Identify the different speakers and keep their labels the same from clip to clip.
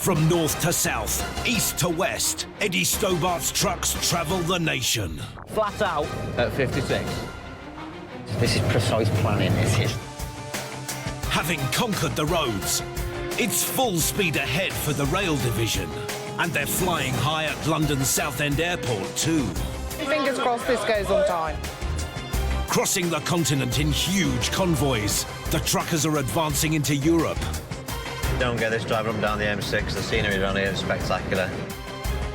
Speaker 1: From north to south, east to west, Eddie Stobart's trucks travel the nation.
Speaker 2: Flat out at 56.
Speaker 3: This is precise planning, this is.
Speaker 1: Having conquered the roads, it's full speed ahead for the rail division. And they're flying high at London's Southend Airport too.
Speaker 4: Fingers crossed this goes on time.
Speaker 1: Crossing the continent in huge convoys, the truckers are advancing into Europe.
Speaker 5: Don't get this driving up and down the M6. The scenery around here is spectacular.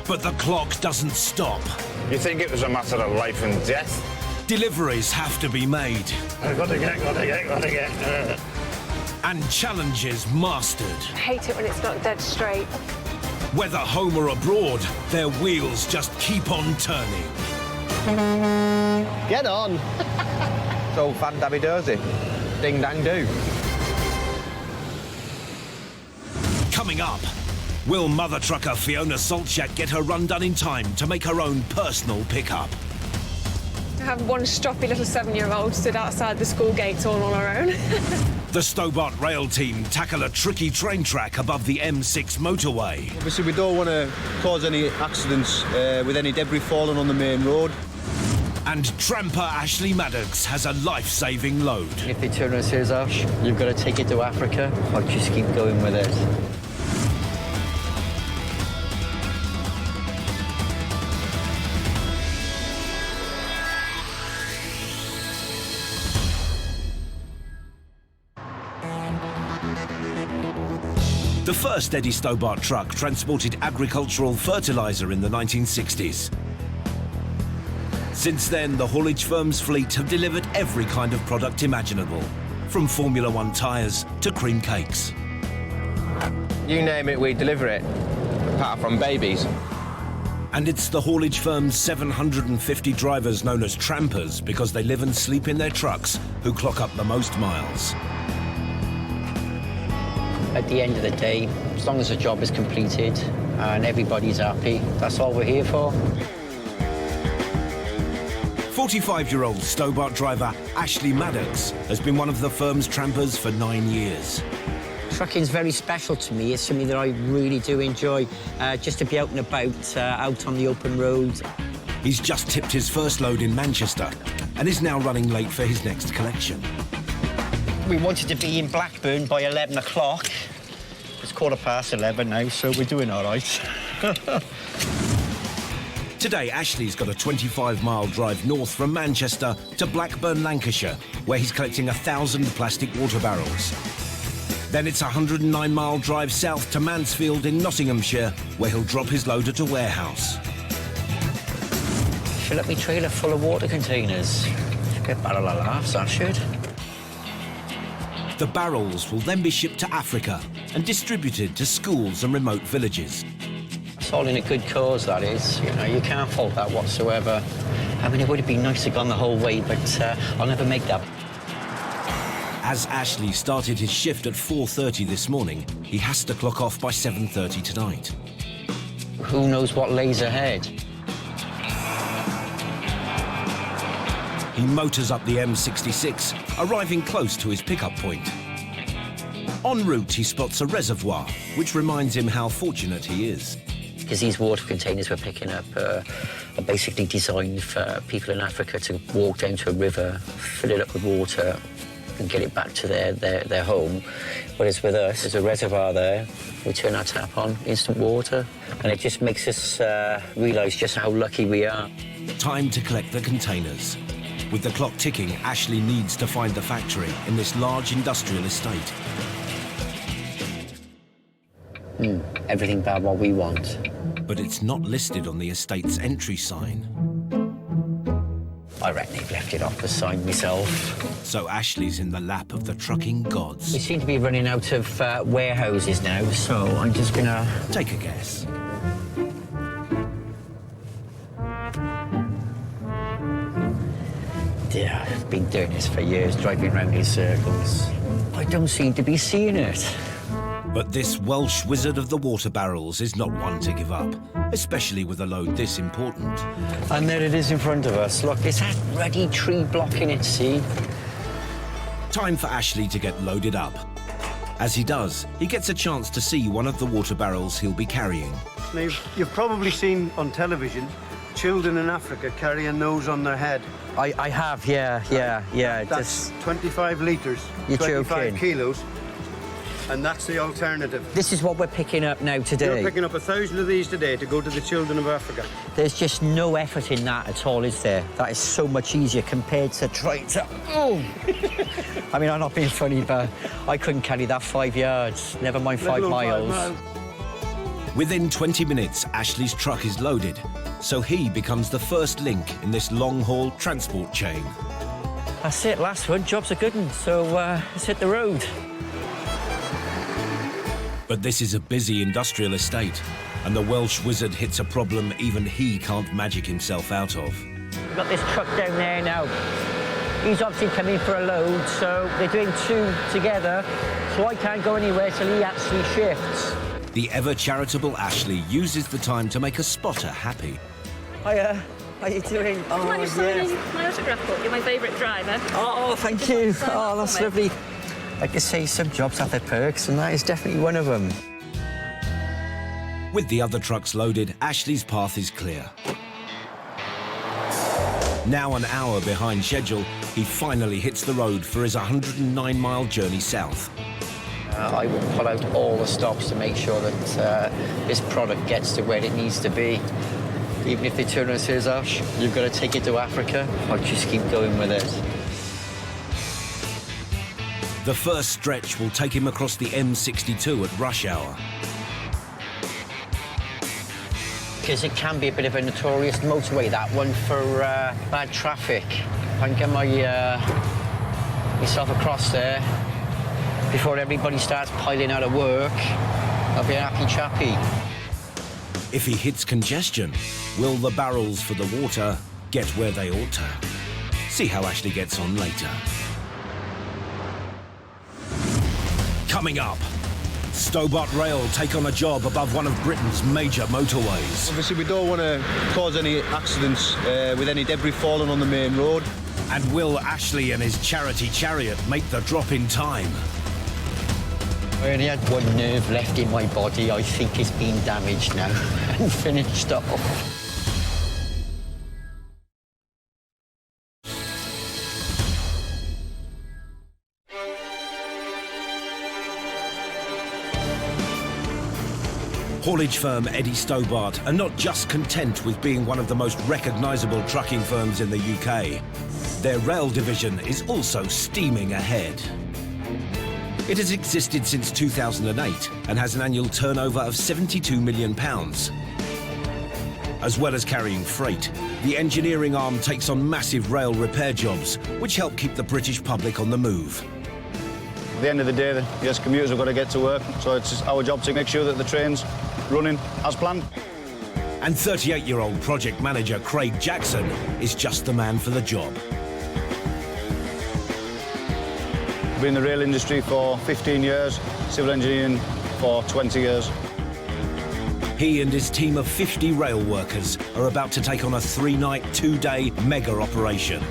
Speaker 1: But the clock doesn't stop.
Speaker 6: You think it was a matter of life and death?
Speaker 1: Deliveries have to be made.
Speaker 6: I've got to get.
Speaker 1: And challenges mastered.
Speaker 7: I hate it when it's not dead straight.
Speaker 1: Whether home or abroad, their wheels just keep on turning.
Speaker 2: Get on. It's old fan Dabby Dozy. Ding dang do.
Speaker 1: Coming up, will mother trucker Fiona Solchak get her run done in time to make her own personal pickup?
Speaker 7: I have one stroppy little 7-year-old stood outside the school gates all on her own.
Speaker 1: The Stobart rail team tackle a tricky train track above the M6 motorway.
Speaker 8: Obviously, we don't want to cause any accidents with any debris falling on the main road.
Speaker 1: And tramper Ashley Maddocks has a life-saving load.
Speaker 3: If they turn and says, Ash, you've got to take it to Africa, I'll just keep going with it.
Speaker 1: The first Eddie Stobart truck transported agricultural fertiliser in the 1960s. Since then, the haulage firm's fleet have delivered every kind of product imaginable, from Formula One tyres to cream cakes.
Speaker 2: You name it, we deliver it. Apart from babies.
Speaker 1: And it's the haulage firm's 750 drivers known as trampers because they live and sleep in their trucks who clock up the most miles.
Speaker 3: At the end of the day, as long as the job is completed and everybody's happy, that's all we're here for.
Speaker 1: 45-year-old Stobart driver Ashley Maddocks has been one of the firm's trampers for 9 years.
Speaker 3: Trucking's very special to me. It's something that I really do enjoy, just to be out and about, out on the open road.
Speaker 1: He's just tipped his first load in Manchester and is now running late for his next collection.
Speaker 3: We wanted to be in Blackburn by 11 o'clock. It's 11:15 now, so we're doing all right.
Speaker 1: Today, Ashley's got a 25-mile drive north from Manchester to Blackburn, Lancashire, where he's collecting 1,000 plastic water barrels. Then it's a 109-mile drive south to Mansfield in Nottinghamshire, where he'll drop his load at a warehouse.
Speaker 3: Fill up my trailer full of water containers. Get a barrel of laughs, I should.
Speaker 1: The barrels will then be shipped to Africa and distributed to schools and remote villages.
Speaker 3: It's all in a good cause, that is. You know, you can't fault that whatsoever. I mean, it would have been nice to have gone the whole way, but I'll never make that.
Speaker 1: As Ashley started his shift at 4:30 this morning, he has to clock off by 7:30 tonight.
Speaker 3: Who knows what lays ahead?
Speaker 1: He motors up the M66, arriving close to his pickup point. En route, he spots a reservoir, which reminds him how fortunate he is.
Speaker 3: Because these water containers we're picking up are basically designed for people in Africa to walk down to a river, fill it up with water, and get it back to their home. Whereas with us, there's a reservoir there. We turn our tap on, instant water, and it just makes us realise just how lucky we are.
Speaker 1: Time to collect the containers. With the clock ticking, Ashley needs to find the factory in this large industrial estate.
Speaker 3: Everything about what we want.
Speaker 1: But it's not listed on the estate's entry sign.
Speaker 3: I reckon they've left it off the sign myself.
Speaker 1: So Ashley's in the lap of the trucking gods.
Speaker 3: We seem to be running out of warehouses now, so I'm just gonna...
Speaker 1: Take a guess.
Speaker 3: Yeah, I've been doing this for years, driving around in circles. I don't seem to be seeing it.
Speaker 1: But this Welsh wizard of the water barrels is not one to give up, especially with a load this important.
Speaker 3: And there it is in front of us. Look, it's that ruddy tree blocking it, see?
Speaker 1: Time for Ashley to get loaded up. As he does, he gets a chance to see one of the water barrels he'll be carrying.
Speaker 9: Now, you've probably seen on television children in Africa carrying those on their head.
Speaker 3: I have, yeah.
Speaker 9: That's 25 litres,
Speaker 3: You're
Speaker 9: 25
Speaker 3: joking.
Speaker 9: kilos, and that's the alternative.
Speaker 3: This is what we're picking up now today.
Speaker 9: You're picking up 1,000 of these today to go to the children of Africa.
Speaker 3: There's just no effort in that at all, is there? That is so much easier compared to trying to... Oh! I mean, I'm not being funny, but I couldn't carry that 5 yards, never mind 5 miles.
Speaker 1: Within 20 minutes, Ashley's truck is loaded, so he becomes the first link in this long-haul transport chain.
Speaker 3: That's it, last one, job's a good one, so let's hit the road.
Speaker 1: But this is a busy industrial estate, and the Welsh Wizard hits a problem even he can't magic himself out of.
Speaker 3: We've got this truck down there now. He's obviously coming for a load, so they're doing 2 together, so I can't go anywhere till he actually shifts.
Speaker 1: The ever-charitable Ashley uses the time to make a spotter happy.
Speaker 3: Hiya, how you doing?
Speaker 10: Oh, mind if signing my autograph book? You're my favourite driver.
Speaker 3: Oh, thank you. Oh, that's lovely. Like I say, some jobs have their perks, and that is definitely one of them.
Speaker 1: With the other trucks loaded, Ashley's path is clear. Now an hour behind schedule, he finally hits the road for his 109-mile journey south.
Speaker 3: I will pull out all the stops to make sure that this product gets to where it needs to be. Even if they turn around and say, Ash, you've got to take it to Africa, I'll just keep going with it.
Speaker 1: The first stretch will take him across the M62 at rush hour.
Speaker 3: Because it can be a bit of a notorious motorway, that one, for bad traffic. If I can get myself across there before everybody starts piling out of work, I'll be a happy chappy.
Speaker 1: If he hits congestion, will the barrels for the water get where they ought to? See how Ashley gets on later. Coming up, Stobart Rail take on a job above one of Britain's major motorways.
Speaker 8: Obviously, we don't want to cause any accidents with any debris falling on the main road.
Speaker 1: And will Ashley and his charity chariot make the drop in time?
Speaker 3: I only had one nerve left in my body. I think it's been damaged now and finished off.
Speaker 1: Haulage firm Eddie Stobart are not just content with being one of the most recognisable trucking firms in the UK. Their rail division is also steaming ahead. It has existed since 2008 and has an annual turnover of £72 million. As well as carrying freight, the engineering arm takes on massive rail repair jobs, which help keep the British public on the move.
Speaker 11: At the end of the day, yes, commuters have got to get to work, so it's our job to make sure that the train's running as planned.
Speaker 1: And 38-year-old project manager Craig Jackson is just the man for the job.
Speaker 11: Been in the rail industry for 15 years, civil engineering for 20 years.
Speaker 1: He and his team of 50 rail workers are about to take on a 3-night, 2-day mega operation.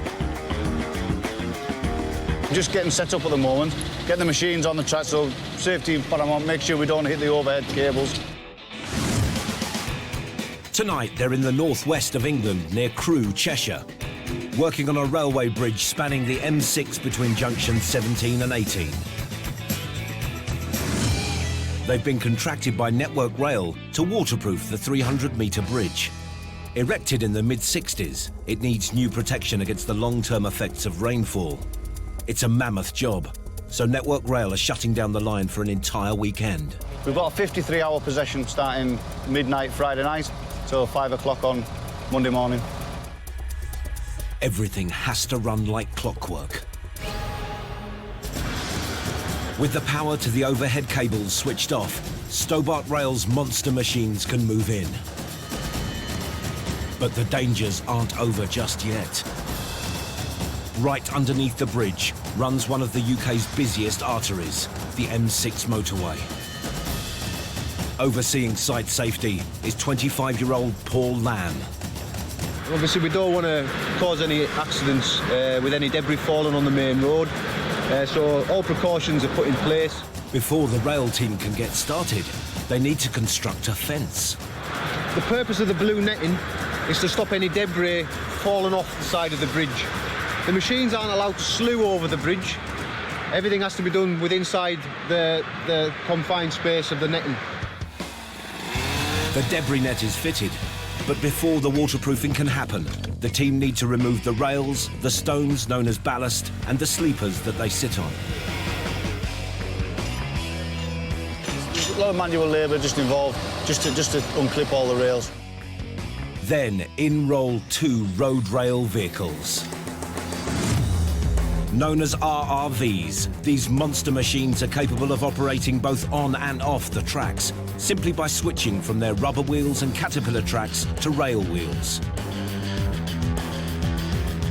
Speaker 11: Just getting set up at the moment, getting the machines on the track, so safety paramount, make sure we don't hit the overhead cables.
Speaker 1: Tonight, they're in the northwest of England, near Crewe, Cheshire, working on a railway bridge spanning the M6 between junctions 17 and 18. They've been contracted by Network Rail to waterproof the 300-metre bridge. Erected in the mid-60s, it needs new protection against the long-term effects of rainfall. It's a mammoth job, so Network Rail are shutting down the line for an entire weekend.
Speaker 11: We've got a 53-hour possession starting midnight Friday night till 5 o'clock on Monday morning.
Speaker 1: Everything has to run like clockwork. With the power to the overhead cables switched off, Stobart Rail's monster machines can move in. But the dangers aren't over just yet. Right underneath the bridge runs one of the UK's busiest arteries, the M6 motorway. Overseeing site safety is 25-year-old Paul Lamb.
Speaker 8: Obviously, we don't want to cause any accidents with any debris falling on the main road, so all precautions are put in place.
Speaker 1: Before the rail team can get started, they need to construct a fence.
Speaker 8: The purpose of the blue netting is to stop any debris falling off the side of the bridge. The machines aren't allowed to slew over the bridge. Everything has to be done within inside the confined space of the netting.
Speaker 1: The debris net is fitted, but before the waterproofing can happen, the team need to remove the rails, the stones known as ballast, and the sleepers that they sit on.
Speaker 11: There's a lot of manual labour just involved, just to unclip all the rails.
Speaker 1: Then in roll 2 road rail vehicles. Known as RRVs, these monster machines are capable of operating both on and off the tracks, simply by switching from their rubber wheels and caterpillar tracks to rail wheels.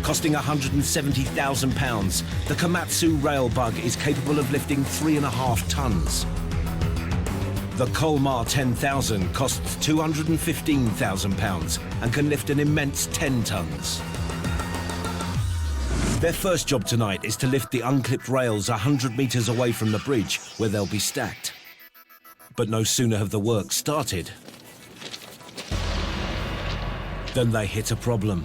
Speaker 1: Costing £170,000, the Komatsu rail bug is capable of lifting 3.5 tonnes. The Colmar 10,000 costs £215,000 and can lift an immense 10 tonnes. Their first job tonight is to lift the unclipped rails 100 metres away from the bridge, where they'll be stacked. But no sooner have the work started than they hit a problem.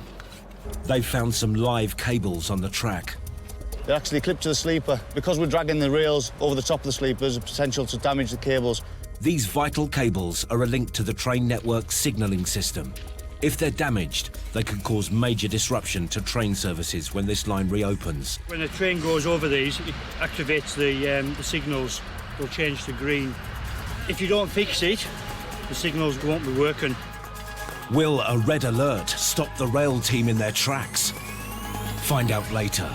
Speaker 1: They've found some live cables on the track.
Speaker 11: They're actually clipped to the sleeper. Because we're dragging the rails over the top of the sleeper, there's a potential to damage the cables.
Speaker 1: These vital cables are a link to the train network's signalling system. If they're damaged, they can cause major disruption to train services when this line reopens.
Speaker 6: When a train goes over these, it activates the signals. They'll change to green. If you don't fix it, the signals won't be working.
Speaker 1: Will a red alert stop the rail team in their tracks? Find out later.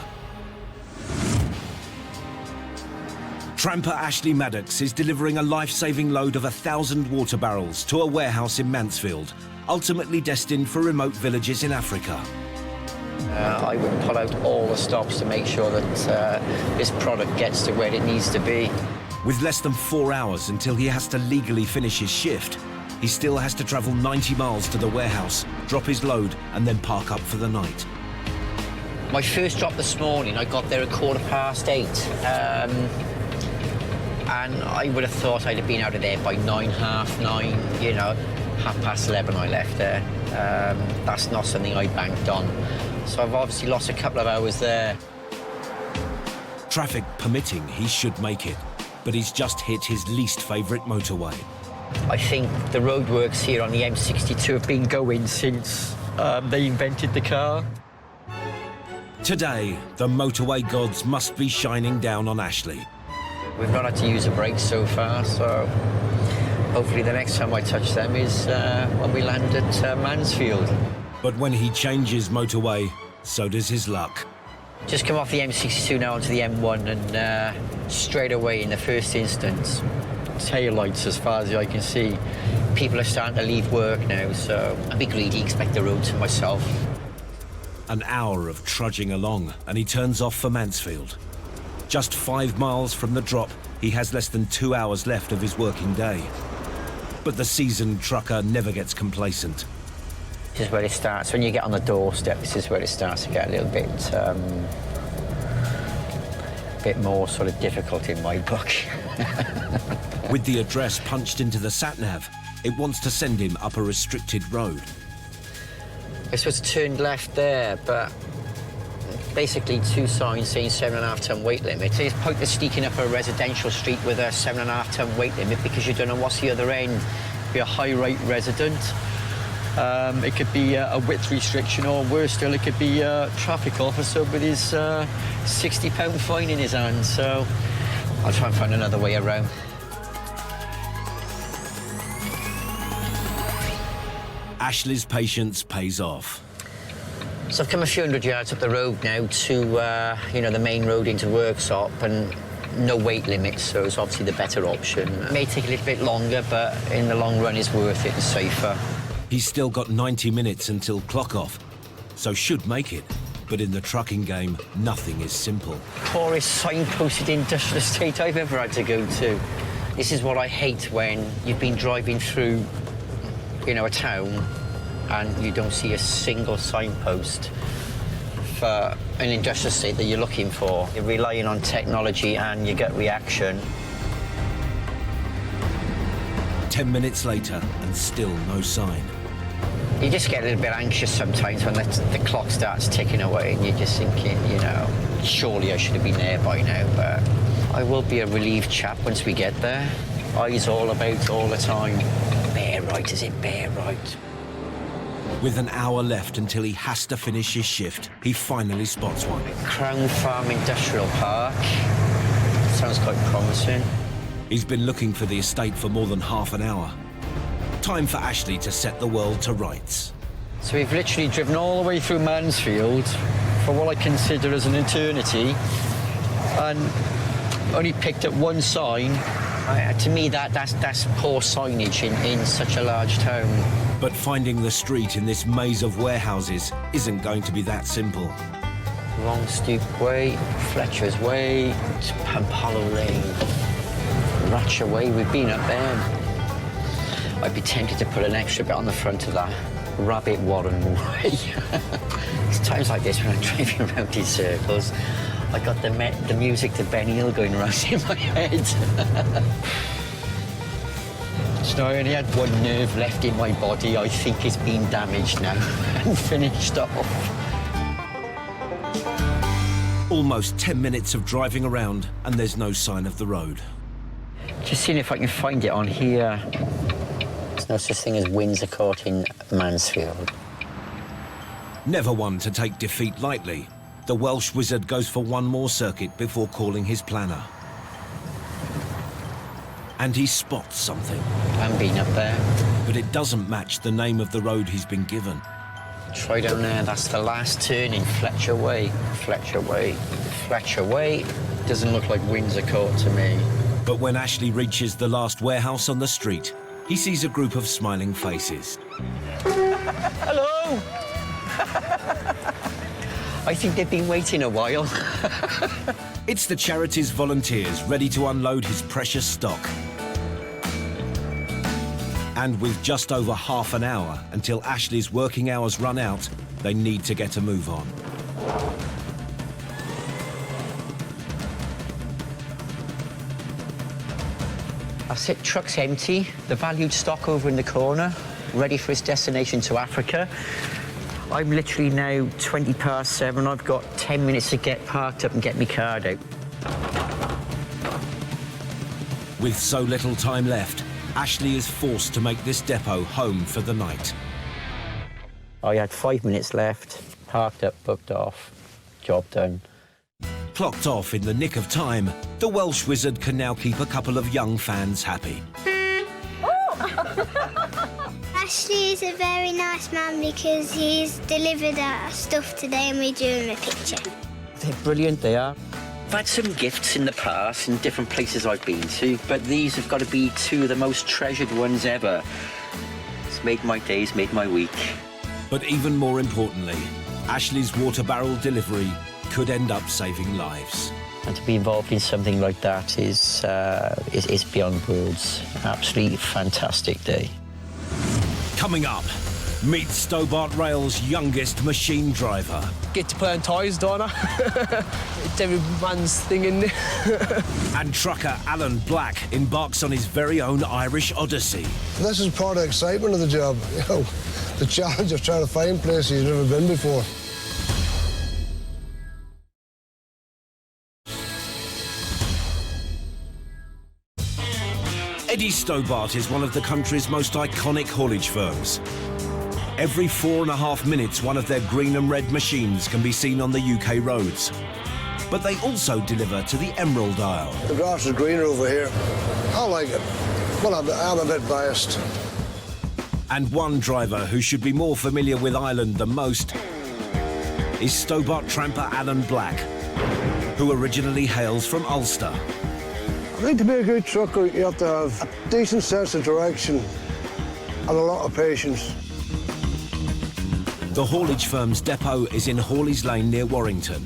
Speaker 1: Tramper Ashley Maddocks is delivering a life-saving load of 1,000 water barrels to a warehouse in Mansfield, ultimately destined for remote villages in Africa.
Speaker 3: I would pull out all the stops to make sure that this product gets to where it needs to be.
Speaker 1: With less than 4 hours until he has to legally finish his shift, he still has to travel 90 miles to the warehouse, drop his load, and then park up for the night.
Speaker 3: My first drop this morning, I got there at 8:15. And I would have thought I'd have been out of there by 9, half 9, you know. 11:30 I left there. That's not something I banked on. So I've obviously lost a couple of hours there.
Speaker 1: Traffic permitting, he should make it, but he's just hit his least favourite motorway.
Speaker 3: I think the roadworks here on the M62 have been going since they invented the car.
Speaker 1: Today, the motorway gods must be shining down on Ashley.
Speaker 3: We've not had to use a brake so far, so hopefully the next time I touch them is when we land at Mansfield.
Speaker 1: But when he changes motorway, so does his luck.
Speaker 3: Just come off the M62 now onto the M1 and straight away in the first instance, taillights as far as I can see. People are starting to leave work now, so I'll be greedy, expect the road to myself.
Speaker 1: An hour of trudging along, and he turns off for Mansfield. Just 5 miles from the drop, he has less than 2 hours left of his working day. But the seasoned trucker never gets complacent.
Speaker 3: This is where it starts. When you get on the doorstep, this is where it starts to get a little bit more sort of difficult in my book.
Speaker 1: With the address punched into the sat-nav, it wants to send him up a restricted road.
Speaker 3: I suppose turned left there, but basically 2 signs saying 7.5 ton weight limit. It's pointless sneaking up a residential street with a 7.5 ton weight limit because you don't know what's the other end. It could be a high rate resident. It could be a width restriction, or worse still, it could be a traffic officer with his £60 fine in his hand. So I'll try and find another way around.
Speaker 1: Ashley's patience pays off.
Speaker 3: So I've come a few hundred yards up the road now to, the main road into the workshop, and no weight limit, so it's obviously the better option. It may take a little bit longer, but in the long run it's worth it and safer.
Speaker 1: He's still got 90 minutes until clock off, so should make it. But in the trucking game, nothing is simple.
Speaker 3: Poorest signposted industrial estate I've ever had to go to. This is what I hate, when you've been driving through, a town and you don't see a single signpost for an industrial estate that you're looking for. You're relying on technology and your gut reaction
Speaker 1: 10 minutes later, and still no sign.
Speaker 3: You just get a little bit anxious sometimes when the clock starts ticking away and you're just thinking, you know, surely I should have been there by now, but I will be a relieved chap once we get there. Eyes all about all the time. Bear right, is it? Bear right.
Speaker 1: With an hour left until he has to finish his shift, he finally spots one.
Speaker 3: Crown Farm Industrial Park. Sounds quite promising.
Speaker 1: He's been looking for the estate for more than half an hour. Time for Ashley to set the world to rights.
Speaker 3: So we've literally driven all the way through Mansfield for what I consider as an eternity, and only picked up one sign. To me, that's poor signage in such a large town.
Speaker 1: But finding the street in this maze of warehouses isn't going to be that simple.
Speaker 3: Longstoop Way, Fletcher's Way, Pampolo Lane, Ratcher Way. We've been up there. I'd be tempted to put an extra bit on the front of that. Rabbit Warren Way. It's times like this when I'm driving around in circles. I got the music to Benny Hill going around in my head. So I only had one nerve left in my body. I think it's been damaged now and finished off.
Speaker 1: Almost 10 minutes of driving around and there's no sign of the road.
Speaker 3: Just seeing if I can find it on here. There's no such thing as Windsor Court in Mansfield.
Speaker 1: Never one to take defeat lightly, the Welsh Wizard goes for one more circuit before calling his planner. And he spots something.
Speaker 3: I've been up there.
Speaker 1: But it doesn't match the name of the road he's been given.
Speaker 3: Try down there, that's the last turn in Fletcher Way. Fletcher Way. Fletcher Way. Doesn't look like Windsor Court to me.
Speaker 1: But when Ashley reaches the last warehouse on the street, he sees a group of smiling faces.
Speaker 3: Hello! I think they've been waiting a while.
Speaker 1: It's the charity's volunteers ready to unload his precious stock. And with just over half an hour until Ashley's working hours run out, they need to get a move on.
Speaker 3: That's it, truck's empty. The valued stock over in the corner, ready for its destination to Africa. I'm literally now 7:20. I've got 10 minutes to get parked up and get my card out.
Speaker 1: With so little time left, Ashley is forced to make this depot home for the night.
Speaker 3: I had 5 minutes left, parked up, booked off, job done.
Speaker 1: Clocked off in the nick of time, the Welsh Wizard can now keep a couple of young fans happy.
Speaker 12: Ashley is a very nice man because he's delivered our stuff today and we drew him a picture.
Speaker 3: They're brilliant, they are. I've had some gifts in the past in different places I've been to, but these have got to be two of the most treasured ones ever. It's made my days, made my week.
Speaker 1: But even more importantly, Ashley's water barrel delivery could end up saving lives.
Speaker 3: And to be involved in something like that is beyond words. Absolutely fantastic day.
Speaker 1: Coming up, meet Stobart Rail's youngest machine driver.
Speaker 13: Get to play on toys, don't I? It's every man's thing, isn't it?
Speaker 1: And trucker Alan Black embarks on his very own Irish odyssey.
Speaker 14: This is part of the excitement of the job, you know, the challenge of trying to find places you've never been before.
Speaker 1: Eddie Stobart is one of the country's most iconic haulage firms. Every 4.5 minutes, one of their green and red machines can be seen on the UK roads. But they also deliver to the Emerald Isle.
Speaker 14: The grass is greener over here. I like it. Well, I'm a bit biased.
Speaker 1: And one driver who should be more familiar with Ireland than most is Stobart tramper Alan Black, who originally hails from Ulster.
Speaker 14: I think to be a good trucker, you have to have a decent sense of direction and a lot of patience.
Speaker 1: The haulage firm's depot is in Hawley's Lane near Warrington.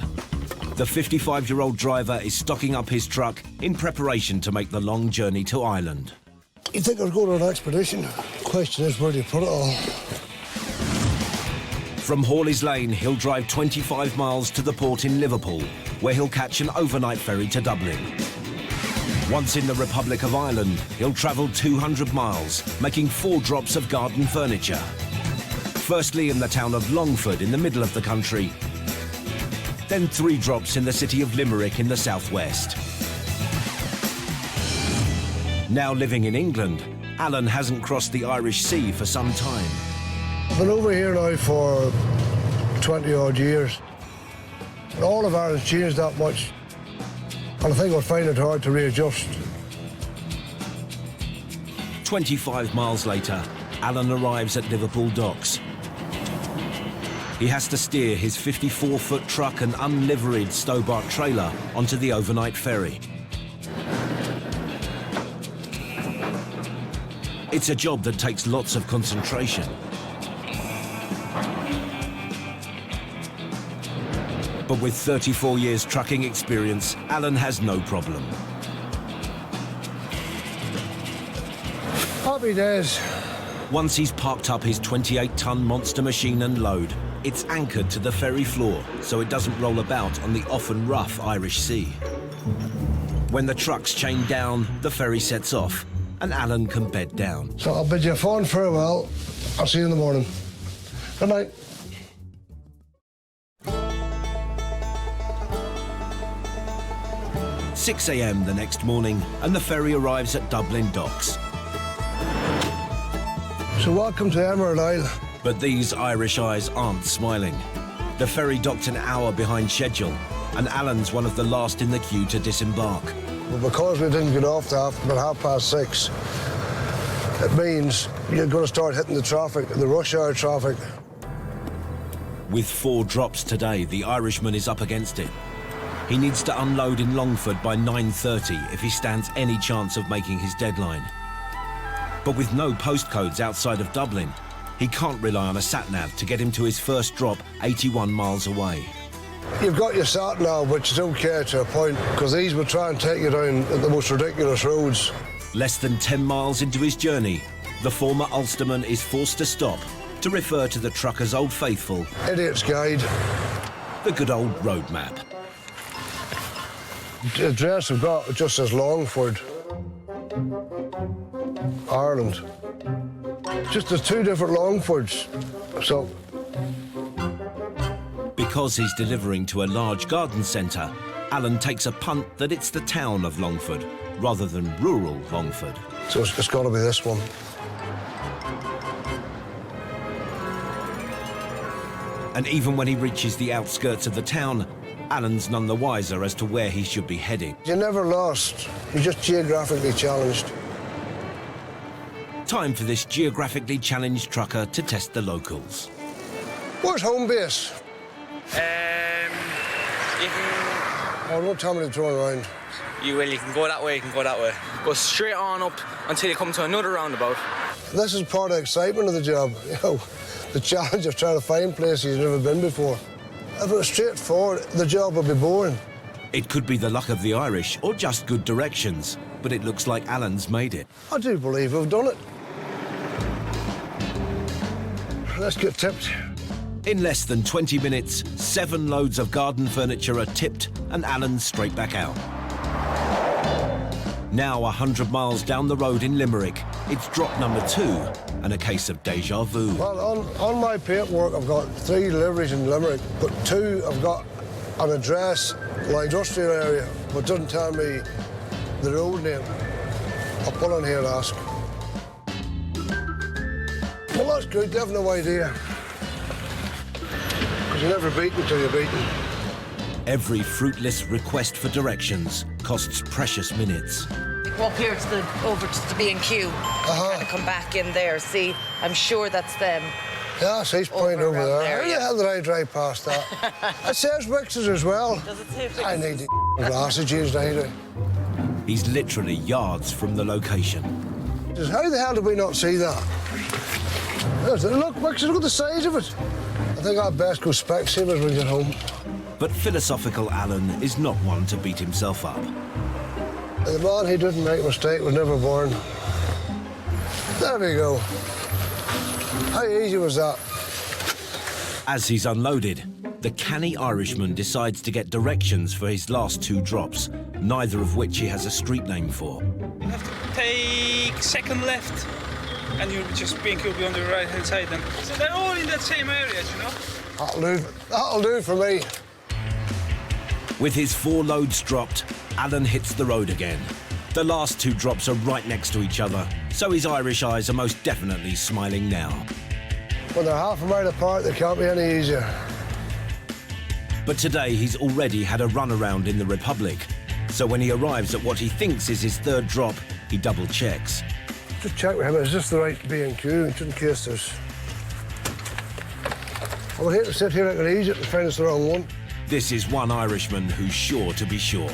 Speaker 1: The 55-year-old driver is stocking up his truck in preparation to make the long journey to Ireland.
Speaker 14: You think I was going on an expedition? The question is, where do you put it all?
Speaker 1: From Hawley's Lane, he'll drive 25 miles to the port in Liverpool, where he'll catch an overnight ferry to Dublin. Once in the Republic of Ireland, he'll travel 200 miles, making 4 drops of garden furniture. Firstly in the town of Longford in the middle of the country, then 3 drops in the city of Limerick in the southwest. Now living in England, Alan hasn't crossed the Irish Sea for some time.
Speaker 14: I've been over here now for 20 odd years. All of Ireland's changed that much, and I think I'll find it hard to readjust.
Speaker 1: 25 miles later, Alan arrives at Liverpool docks. He has to steer his 54-foot truck and unliveried Stobart trailer onto the overnight ferry. It's a job that takes lots of concentration. But with 34 years trucking experience, Alan has no problem.
Speaker 14: Happy days.
Speaker 1: Once he's parked up his 28-ton monster machine and load, it's anchored to the ferry floor so it doesn't roll about on the often rough Irish Sea. When the truck's chained down, the ferry sets off and Alan can bed down.
Speaker 14: So I'll bid you a fond farewell. I'll see you in the morning. Good night.
Speaker 1: "6 a.m. the next morning, and the ferry arrives at Dublin docks.
Speaker 14: So welcome to Emerald Isle.
Speaker 1: But these Irish eyes aren't smiling. The ferry docked an hour behind schedule, and Alan's one of the last in the queue to disembark.
Speaker 14: Well, because we didn't get off till about 6:30, it means you're going to start hitting the traffic, the rush hour traffic.
Speaker 1: With 4 drops today, the Irishman is up against it. He needs to unload in Longford by 9:30 if he stands any chance of making his deadline. But with no postcodes outside of Dublin, he can't rely on a sat-nav to get him to his first drop 81 miles away.
Speaker 14: You've got your sat-nav, which is okay to a point, because these will try and take you down the most ridiculous roads.
Speaker 1: Less than 10 miles into his journey, the former Ulsterman is forced to stop to refer to the trucker's old faithful
Speaker 14: Idiot's Guide.
Speaker 1: The good old road map.
Speaker 14: The address I've got just says Longford, Ireland. Just there's 2 different Longfords, so...
Speaker 1: Because he's delivering to a large garden centre, Alan takes a punt that it's the town of Longford, rather than rural Longford.
Speaker 14: So it's got to be this one.
Speaker 1: And even when he reaches the outskirts of the town, Alan's none the wiser as to where he should be heading.
Speaker 14: You're never lost, you're just geographically challenged.
Speaker 1: Time for this geographically challenged trucker to test the locals.
Speaker 14: Where's home base?
Speaker 15: You can...
Speaker 14: Oh, don't tell me to turn around.
Speaker 15: You can go that way, you can go that way. Go straight on up until you come to another roundabout.
Speaker 14: This is part of the excitement of the job, you know, the challenge of trying to find places you've never been before. If it was straightforward, the job would be boring.
Speaker 1: It could be the luck of the Irish or just good directions, but it looks like Alan's made it.
Speaker 14: I do believe we've done it. Let's get tipped.
Speaker 1: In less than 20 minutes, 7 loads of garden furniture are tipped and Alan's straight back out. Now 100 miles down the road in Limerick, it's drop number 2 and a case of déjà vu.
Speaker 14: Well, on my paperwork, I've got 3 deliveries in Limerick, but 2 I've got an address, my industrial area, but doesn't tell me the road name. I'll pull in here and ask. Well, that's good, they have no idea. Because you're never beaten till you're beaten.
Speaker 1: Every fruitless request for directions costs precious minutes.
Speaker 16: Go up here to over to the B&Q and come back in there. See, I'm sure that's them.
Speaker 14: Yeah, see, he's pointing over there. How the hell did I drive past that? It says Wix's as well.
Speaker 16: Does it say Wix's?
Speaker 14: I need the glasses changed anyway.
Speaker 1: He's literally yards from the location.
Speaker 14: How the hell did we not see that? Look, Wix's, look at the size of it. I think I'd best go Specsavers when we get home.
Speaker 1: But philosophical Alan is not one to beat himself up.
Speaker 14: The man who didn't make a mistake was never born. There we go. How easy was that?
Speaker 1: As he's unloaded, The canny Irishman decides to get directions for his last 2 drops, neither of which he has a street name for.
Speaker 17: You have to take second left, and you'll just B&Q will be on the right-hand side then. So they're all in that same area, you know?
Speaker 14: That'll do for me.
Speaker 1: With his 4 loads dropped, Alan hits the road again. The last 2 drops are right next to each other, so his Irish eyes are most definitely smiling now.
Speaker 14: When they're half a mile apart, they can't be any easier.
Speaker 1: But today he's already had a runaround in the Republic, so when he arrives at what he thinks is his 3rd drop, he double checks.
Speaker 14: Just check with him, is this the right B&Q, just in case there's... I would hate to sit here like an Egypt and find it's the wrong one.
Speaker 1: This is one Irishman who's sure to be sure.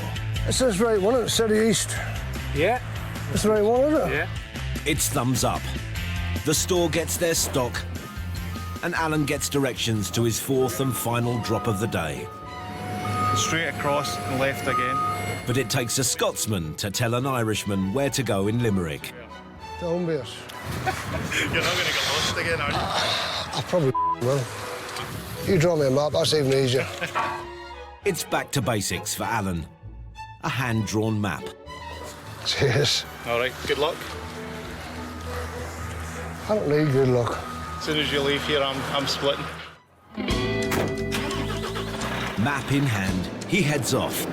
Speaker 14: It's this right one, it's City East.
Speaker 17: Yeah.
Speaker 14: It's the right one, isn't it?
Speaker 17: Yeah.
Speaker 1: It's thumbs up. The store gets their stock, and Alan gets directions to his 4th and final drop of the day.
Speaker 17: Straight across and left again.
Speaker 1: But it takes a Scotsman to tell an Irishman where to go in Limerick.
Speaker 14: The home base.
Speaker 17: You're not going to get lost again, are you?
Speaker 14: I probably will. You draw me a map, that's even easier.
Speaker 1: It's back to basics for Alan. A hand-drawn map.
Speaker 14: Cheers.
Speaker 17: All right, good luck.
Speaker 14: I don't need good luck.
Speaker 17: As soon as you leave here, I'm splitting.
Speaker 1: Map in hand, he heads off.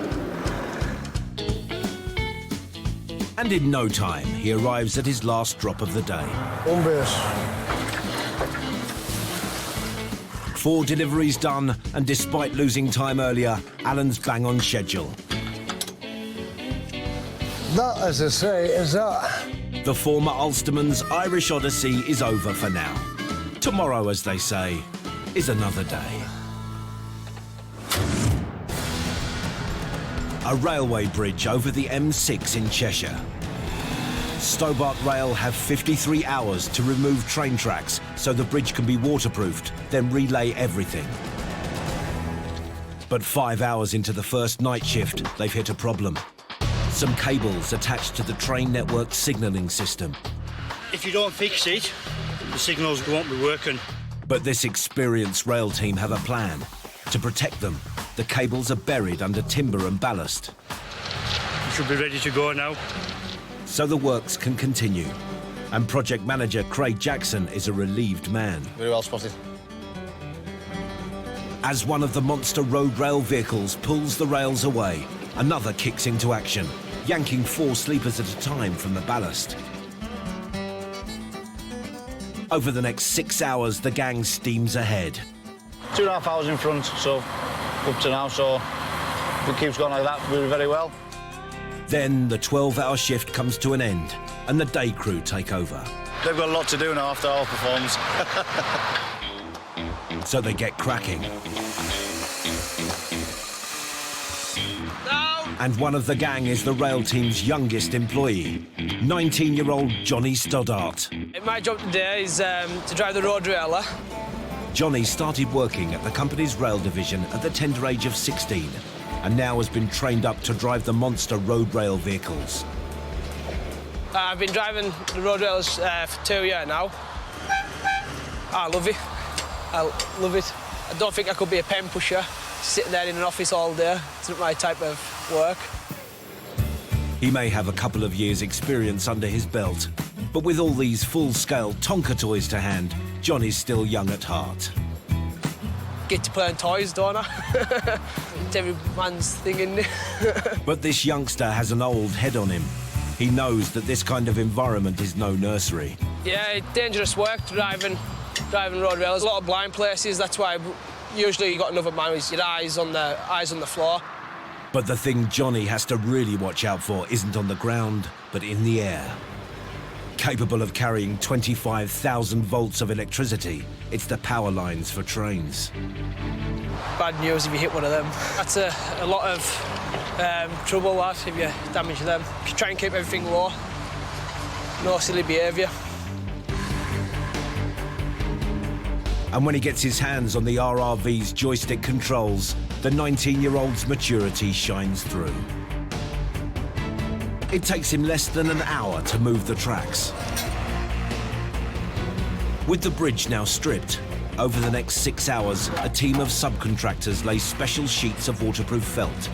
Speaker 1: And in no time, he arrives at his last drop of the day.
Speaker 14: Home base.
Speaker 1: 4 deliveries done, and despite losing time earlier, Alan's bang on schedule.
Speaker 14: That, as I say, is that.
Speaker 1: The former Ulsterman's Irish odyssey is over for now. Tomorrow, as they say, is another day. A railway bridge over the M6 in Cheshire. Stobart Rail have 53 hours to remove train tracks so the bridge can be waterproofed, then relay everything. But 5 hours into the first night shift, they've hit a problem. Some cables attached to the train network signalling system.
Speaker 6: If you don't fix it, the signals won't be working.
Speaker 1: But this experienced rail team have a plan. To protect them, the cables are buried under timber and ballast.
Speaker 6: You should be ready to go now.
Speaker 1: So the works can continue. And project manager Craig Jackson is a relieved man.
Speaker 11: Very well spotted.
Speaker 1: As one of the monster road rail vehicles pulls the rails away, another kicks into action, yanking 4 sleepers at a time from the ballast. Over the next 6 hours, the gang steams ahead.
Speaker 11: 2.5 hours in front, so up to now, so if it keeps going like that, we'll do very well.
Speaker 1: Then the 12-hour shift comes to an end, and the day crew take over.
Speaker 11: They've got a lot to do now after our performance.
Speaker 1: So they get cracking. And one of the gang is the rail team's youngest employee, 19-year-old Johnny Stobart.
Speaker 13: My job today is to drive the road railer.
Speaker 1: Johnny started working at the company's rail division at the tender age of 16, and now has been trained up to drive the monster road rail vehicles.
Speaker 13: I've been driving the road rails for 2 years now. I love it. I love it. I don't think I could be a pen pusher, sitting there in an office all day. It's not my type of work.
Speaker 1: He may have a couple of years' experience under his belt, but with all these full-scale Tonka toys to hand, Johnny's still young at heart.
Speaker 13: Get to play on toys, don't I? It's every man's thing, isn't it?
Speaker 1: But this youngster has an old head on him. He knows that this kind of environment is no nursery.
Speaker 13: Yeah, it's dangerous work, driving road rails. A lot of blind places, that's why usually you got another man with your eyes on the floor.
Speaker 1: But the thing Johnny has to really watch out for isn't on the ground, but in the air. Capable of carrying 25,000 volts of electricity, it's the power lines for trains.
Speaker 13: Bad news if you hit one of them. That's a lot of trouble, that, if you damage them. Just try and keep everything low. No silly behaviour.
Speaker 1: And when he gets his hands on the RRV's joystick controls, the 19-year-old's maturity shines through. It takes him less than an hour to move the tracks. With the bridge now stripped, Over the next 6 hours, a team of subcontractors lay special sheets of waterproof felt.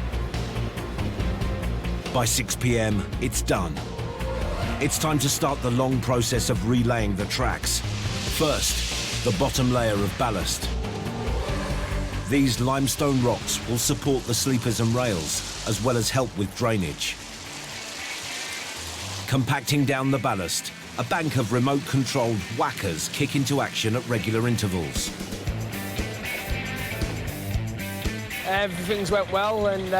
Speaker 1: By 6 p.m, it's done. It's time to start the long process of relaying the tracks. First, the bottom layer of ballast. These limestone rocks will support the sleepers and rails, as well as help with drainage. Compacting down the ballast, a bank of remote-controlled whackers kick into action at regular intervals.
Speaker 13: Everything's went well, and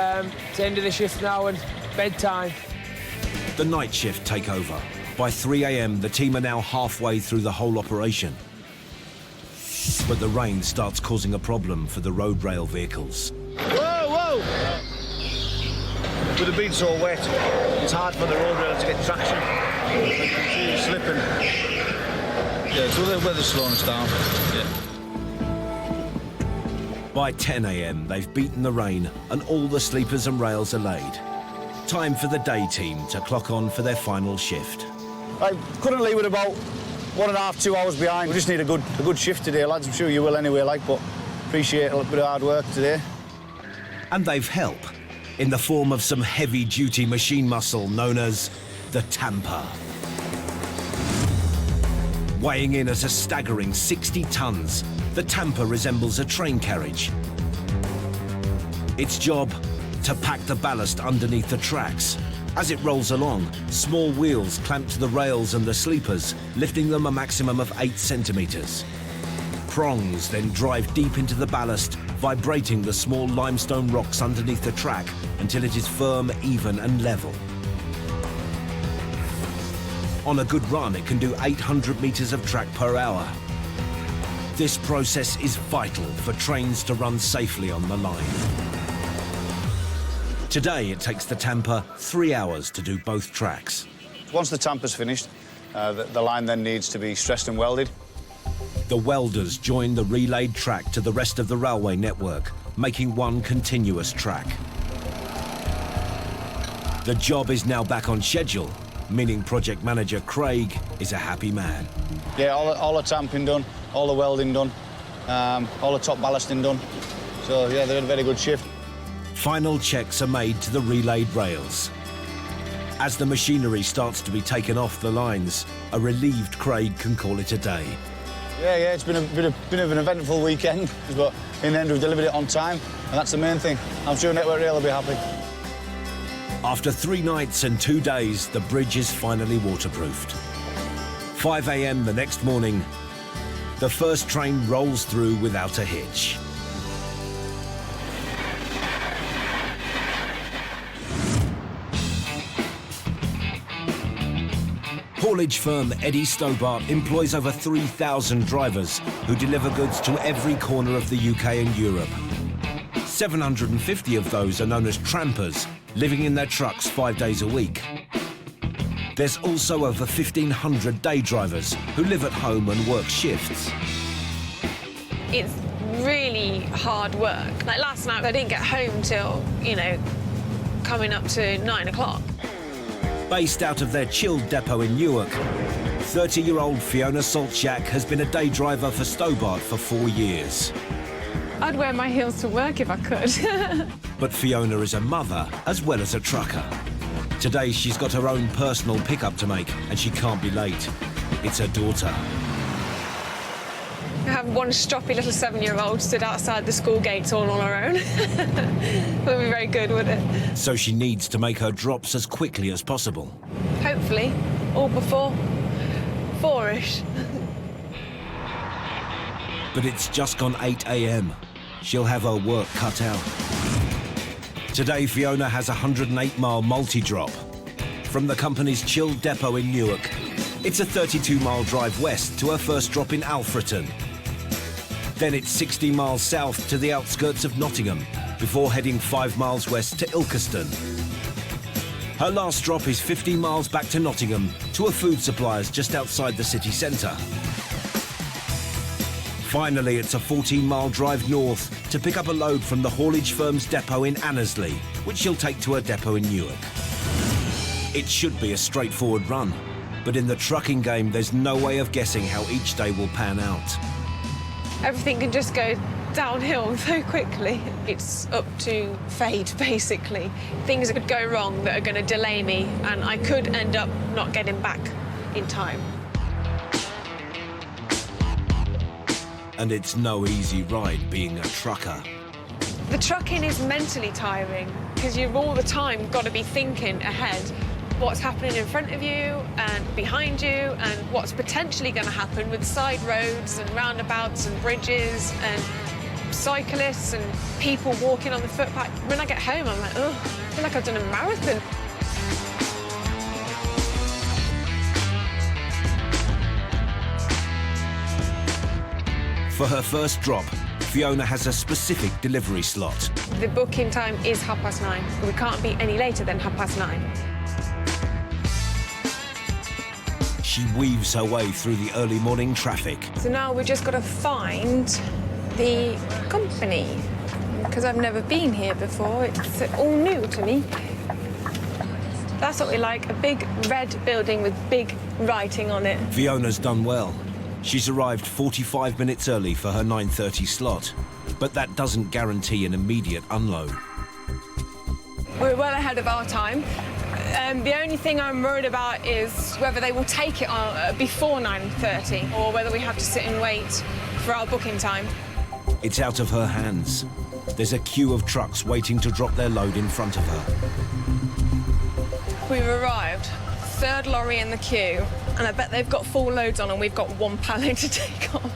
Speaker 13: it's the end of the shift now and bedtime.
Speaker 1: The night shift take over. By 3 a.m, the team are now halfway through the whole operation. But the rain starts causing a problem for the road rail vehicles.
Speaker 11: Whoa, whoa! With it being so wet, it's hard for the road rail to get traction. It's slipping. Yeah, so the weather's slowing us down. Yeah.
Speaker 1: By 10 a.m, they've beaten the rain and all the sleepers and rails are laid. Time for the day team to clock on for their final shift.
Speaker 11: I couldn't leave it about 1.5, 2 hours behind. We just need a good shift today, lads. I'm sure you will anyway, but appreciate a little bit of hard work today.
Speaker 1: And they've help in the form of some heavy-duty machine muscle known as the tamper. Weighing in at a staggering 60 tons, the tamper resembles a train carriage. Its job, to pack the ballast underneath the tracks. As it rolls along, small wheels clamp to the rails and the sleepers, lifting them a maximum of 8 centimetres. Prongs then drive deep into the ballast, vibrating the small limestone rocks underneath the track until it is firm, even and level. On a good run, it can do 800 metres of track per hour. This process is vital for trains to run safely on the line. Today, it takes the tamper 3 hours to do both tracks.
Speaker 11: Once the tamper's finished, the line then needs to be stressed and welded.
Speaker 1: The welders join the relayed track to the rest of the railway network, making one continuous track. The job is now back on schedule, meaning project manager Craig is a happy man.
Speaker 11: Yeah, all the tamping done, all the welding done, all the top ballasting done. So yeah, they did a very good shift.
Speaker 1: Final checks are made to the relayed rails. As the machinery starts to be taken off the lines, a relieved Craig can call it a day.
Speaker 11: Yeah, it's been a bit of an eventful weekend, but in the end we've delivered it on time, and that's the main thing. I'm sure Network Rail will be happy.
Speaker 1: After 3 nights and 2 days, the bridge is finally waterproofed. 5 a.m. the next morning, the first train rolls through without a hitch. Haulage firm Eddie Stobart employs over 3,000 drivers who deliver goods to every corner of the UK and Europe. 750 of those are known as trampers, living in their trucks 5 days a week. There's also over 1,500 day drivers who live at home and work shifts.
Speaker 7: It's really hard work. Like last night, I didn't get home till, coming up to 9 o'clock.
Speaker 1: Based out of their chilled depot in Newark, 30-year-old Fiona Saltjack has been a day driver for Stobart for 4 years.
Speaker 4: I'd wear my heels to work if I could.
Speaker 1: But Fiona is a mother as well as a trucker. Today she's got her own personal pickup to make and she can't be late. It's her daughter.
Speaker 7: I have one stroppy little 7-year-old stood outside the school gates all on her own. Wouldn't be very good, would it?
Speaker 1: So she needs to make her drops as quickly as possible.
Speaker 7: Hopefully, all before 4-ish.
Speaker 1: But it's just gone 8 a.m. She'll have her work cut out. Today, Fiona has a 108-mile multi-drop. From the company's chilled depot in Newark, it's a 32-mile drive west to her first drop in Alfreton. Then it's 60 miles south to the outskirts of Nottingham, before heading 5 miles west to Ilkeston. Her last drop is 15 miles back to Nottingham, to a food supplier's just outside the city centre. Finally, it's a 14-mile drive north to pick up a load from the haulage firm's depot in Annesley, which she'll take to her depot in Newark. It should be a straightforward run, but in the trucking game, there's no way of guessing how each day will pan out.
Speaker 7: everything can just go downhill so quickly. It's up to fate, basically. Things could go wrong that are going to delay me, and I could end up not getting back in time.
Speaker 1: And it's no easy ride being a trucker.
Speaker 7: The trucking is mentally tiring because you've all the time got to be thinking ahead what's happening in front of you and behind you and what's potentially going to happen with side roads and roundabouts and bridges and cyclists and people walking on the footpath. When I get home, I'm like, ugh, I feel like I've done a marathon.
Speaker 1: For her first drop, Fiona has a specific delivery slot.
Speaker 7: The booking time is 9:30. We can't be any later than 9:30.
Speaker 1: She weaves her way through the early morning traffic.
Speaker 4: So now we've just got to find the company, because I've never been here before. It's all new to me. That's what we like, a big red building with big writing on it.
Speaker 1: Fiona's done well. She's arrived 45 minutes early for her 9:30 slot, but that doesn't guarantee an immediate unload.
Speaker 4: We're well ahead of our time. The only thing I'm worried about is whether they will take it on, before 9:30 or whether we have to sit and wait for our booking time.
Speaker 1: It's out of her hands. There's a queue of trucks waiting to drop their load in front of her.
Speaker 4: We've arrived. Third lorry in the queue, and I bet they've got full loads on and we've got one pallet to take off.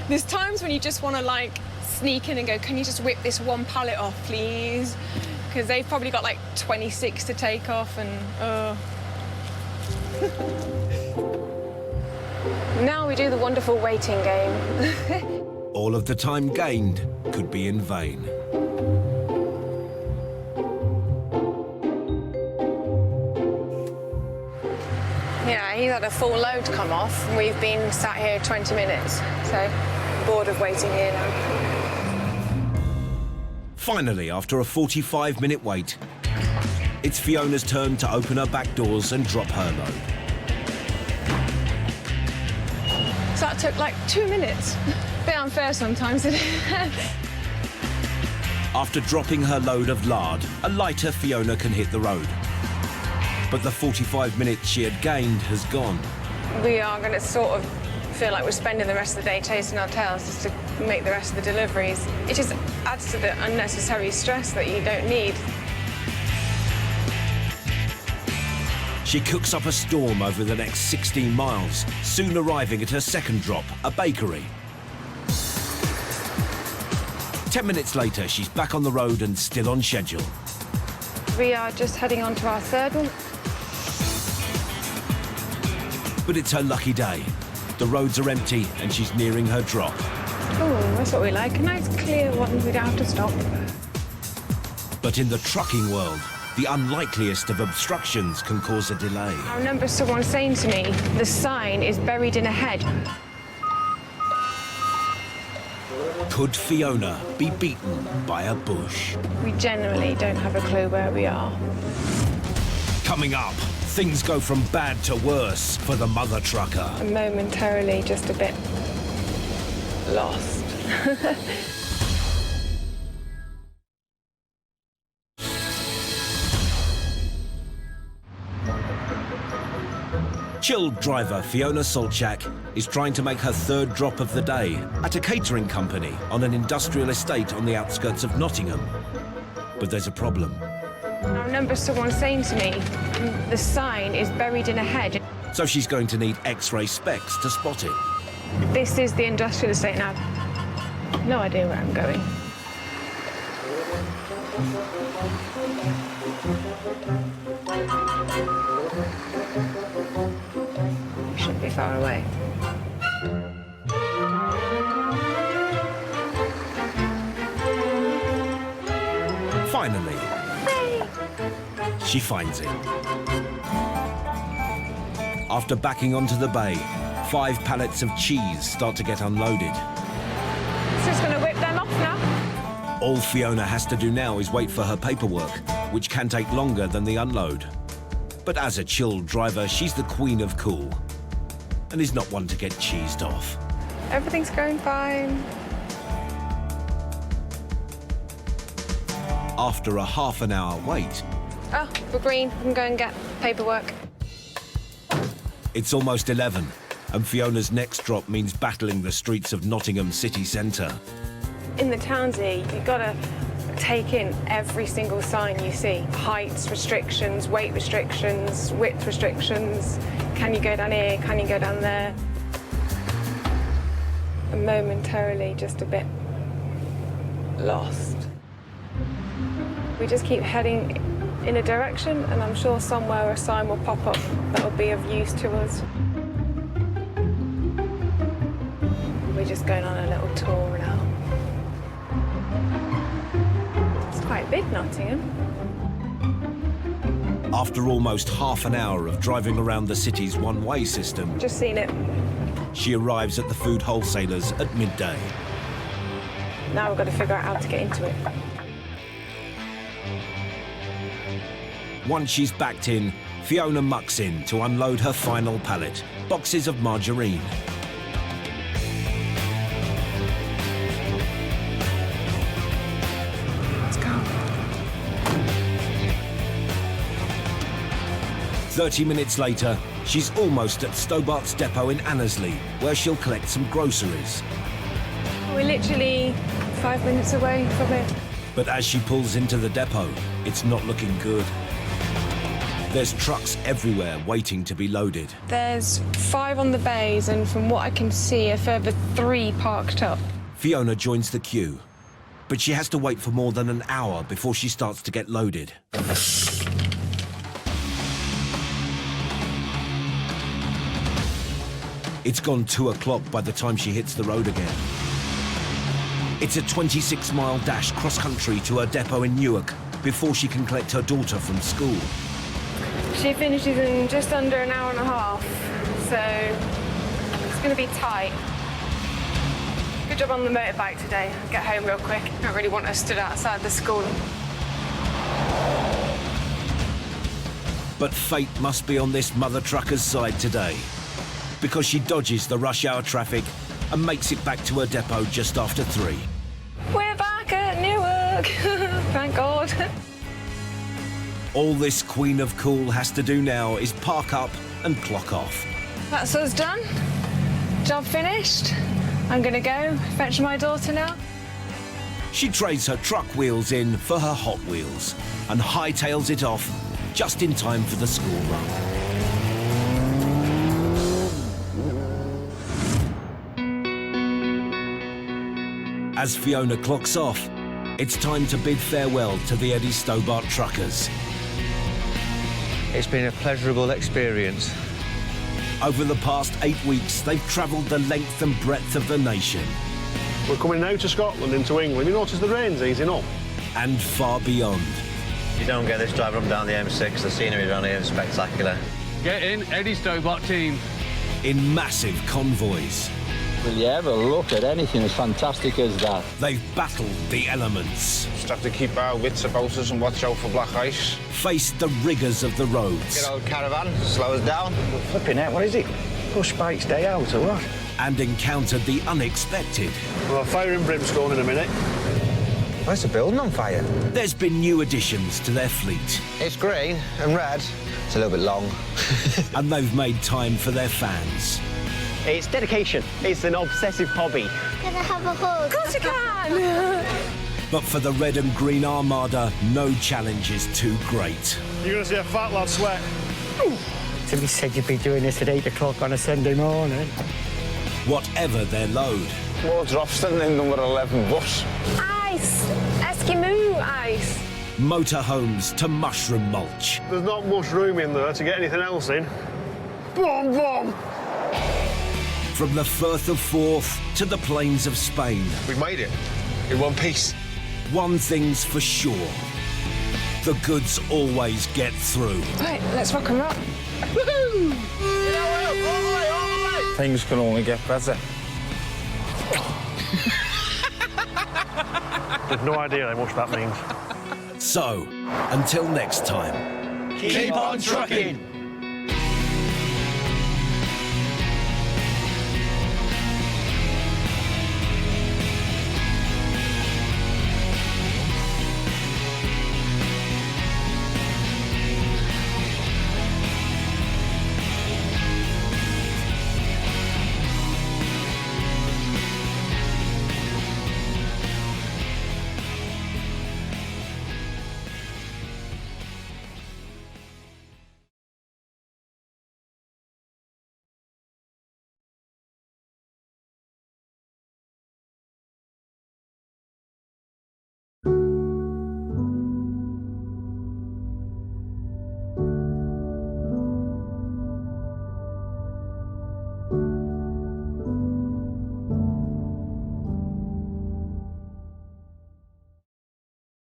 Speaker 4: There's times when you just want to, like, sneak in and go, can you just whip this one pallet off, please? Because they've probably got, like, 26 to take off, and, Now we do the wonderful waiting game.
Speaker 1: All of the time gained could be in vain.
Speaker 4: Yeah, he's had a full load come off, and we've been sat here 20 minutes, so bored of waiting here now.
Speaker 1: Finally, after a 45-minute wait, it's Fiona's turn to open her back doors and drop her load.
Speaker 4: So that took like 2 minutes. Bit unfair sometimes, isn't it?
Speaker 1: After dropping her load of lard, a lighter Fiona can hit the road. But the 45 minutes she had gained has gone.
Speaker 4: We are going to sort of feel like we're spending the rest of the day chasing our tails just to make the rest of the deliveries. It just adds to the unnecessary stress that you don't need.
Speaker 1: She cooks up a storm over the next 16 miles, soon arriving at her second drop, a bakery. 10 minutes later, she's back on the road and still on schedule.
Speaker 4: We are just heading on to our third one.
Speaker 1: But it's her lucky day. The roads are empty and she's nearing her drop.
Speaker 4: Oh, that's what we like. A nice clear one, we don't have to stop.
Speaker 1: But in the trucking world, the unlikeliest of obstructions can cause a delay.
Speaker 4: I remember someone saying to me, the sign is buried in a hedge.
Speaker 1: Could Fiona be beaten by a bush?
Speaker 4: We generally don't have a clue where we are.
Speaker 1: Coming up, things go from bad to worse for the mother trucker.
Speaker 4: I'm momentarily just a bit lost.
Speaker 1: Chilled driver Fiona Solchak is trying to make her third drop of the day at a catering company on an industrial estate on the outskirts of Nottingham. But there's a problem.
Speaker 4: I remember someone saying to me, the sign is buried in a hedge.
Speaker 1: So she's going to need X-ray specs to spot it.
Speaker 4: This is the industrial estate now. No idea where I'm going. We shouldn't be far away.
Speaker 1: Finally, she finds it. After backing onto the bay, 5 pallets of cheese start to get unloaded.
Speaker 4: So it's going to whip them off now?
Speaker 1: All Fiona has to do now is wait for her paperwork, which can take longer than the unload. But as a chilled driver, she's the queen of cool and is not one to get cheesed off.
Speaker 4: Everything's going fine.
Speaker 1: After a half-an-hour wait,
Speaker 4: Oh, we're green. We can go and get paperwork.
Speaker 1: it's almost 11, and Fiona's next drop means battling the streets of Nottingham city centre.
Speaker 4: In the towns here, you've got to take in every single sign you see. Heights restrictions, weight restrictions, width restrictions. Can you go down here? Can you go down there? I'm momentarily just a bit lost. We just keep heading in a direction, and I'm sure somewhere a sign will pop up that will be of use to us. We're just going on a little tour now. It's quite big, Nottingham.
Speaker 1: After almost half an hour of driving around the city's one-way system,
Speaker 4: Just seen it.
Speaker 1: she arrives at the food wholesalers at midday.
Speaker 4: Now we've got to figure out how to get into it.
Speaker 1: Once she's backed in, Fiona mucks in to unload her final pallet, boxes of margarine.
Speaker 4: Let's go.
Speaker 1: 30 minutes later, she's almost at Stobart's depot in Annesley, where she'll collect some groceries.
Speaker 4: We're literally 5 minutes away from it.
Speaker 1: But as she pulls into the depot, it's not looking good. There's trucks everywhere waiting to be loaded.
Speaker 4: There's 5 on the bays, and from what I can see, a further 3 parked up.
Speaker 1: Fiona joins the queue, but she has to wait for more than an hour before she starts to get loaded. It's gone 2 o'clock by the time she hits the road again. It's a 26-mile dash cross-country to her depot in Newark before she can collect her daughter from school.
Speaker 4: She finishes in just under an hour and a half, so it's going to be tight. Good job on the motorbike today. I'll get home real quick. I don't really want her stood outside the school.
Speaker 1: But fate must be on this mother trucker's side today, because she dodges the rush hour traffic and makes it back to her depot just after 3.
Speaker 4: We're back at Newark! Thank God.
Speaker 1: All this Queen of Cool has to do now is park up and clock off.
Speaker 4: That's us done. Job finished. I'm going to go fetch my daughter now.
Speaker 1: She trades her truck wheels in for her Hot Wheels and hightails it off just in time for the school run. As Fiona clocks off, it's time to bid farewell to the Eddie Stobart truckers.
Speaker 5: It's been a pleasurable experience.
Speaker 1: Over the past 8 weeks, they've travelled the length and breadth of the nation.
Speaker 9: We're coming out of Scotland into England. You notice the rain's easing up.
Speaker 1: And far beyond.
Speaker 5: You don't get this driving up and down the M6. The scenery around here is spectacular.
Speaker 18: Get in, Eddie Stobart team.
Speaker 1: In massive convoys.
Speaker 19: Will you ever look at anything as fantastic as that?
Speaker 1: They've battled the elements.
Speaker 11: Just have to keep our wits about us and watch out for black ice.
Speaker 1: Faced the rigours of the roads.
Speaker 5: Get old caravan, slow us down.
Speaker 19: Flipping out, what is it? Push bikes day out or what?
Speaker 1: And encountered the unexpected.
Speaker 9: Well, fire and brimstone in a minute.
Speaker 5: Where's the building on fire?
Speaker 1: There's been new additions to their fleet.
Speaker 5: It's green and red. It's a little bit long.
Speaker 1: And they've made time for their fans.
Speaker 20: It's dedication. It's an obsessive hobby.
Speaker 12: Can I have a hug?
Speaker 4: Of course you can!
Speaker 1: But for the red and green armada, no challenge is too great.
Speaker 9: You're going to see a fat lad sweat.
Speaker 19: Timmy said you'd be doing this at 8 o'clock on a Sunday morning.
Speaker 1: Whatever their load.
Speaker 11: More drops than the number 11 bus.
Speaker 4: Ice! Eskimo ice!
Speaker 1: Motorhomes to mushroom mulch.
Speaker 9: There's not much room in there to get anything else in. Boom, boom!
Speaker 1: From the Firth of Forth to the plains of Spain.
Speaker 11: We've made it. In one piece.
Speaker 1: One thing's for sure. The goods always get through.
Speaker 4: Right, let's rock and roll. Woohoo!
Speaker 18: Things can only get better.
Speaker 9: I've no idea how much that means.
Speaker 1: So, until next time.
Speaker 18: Keep on trucking!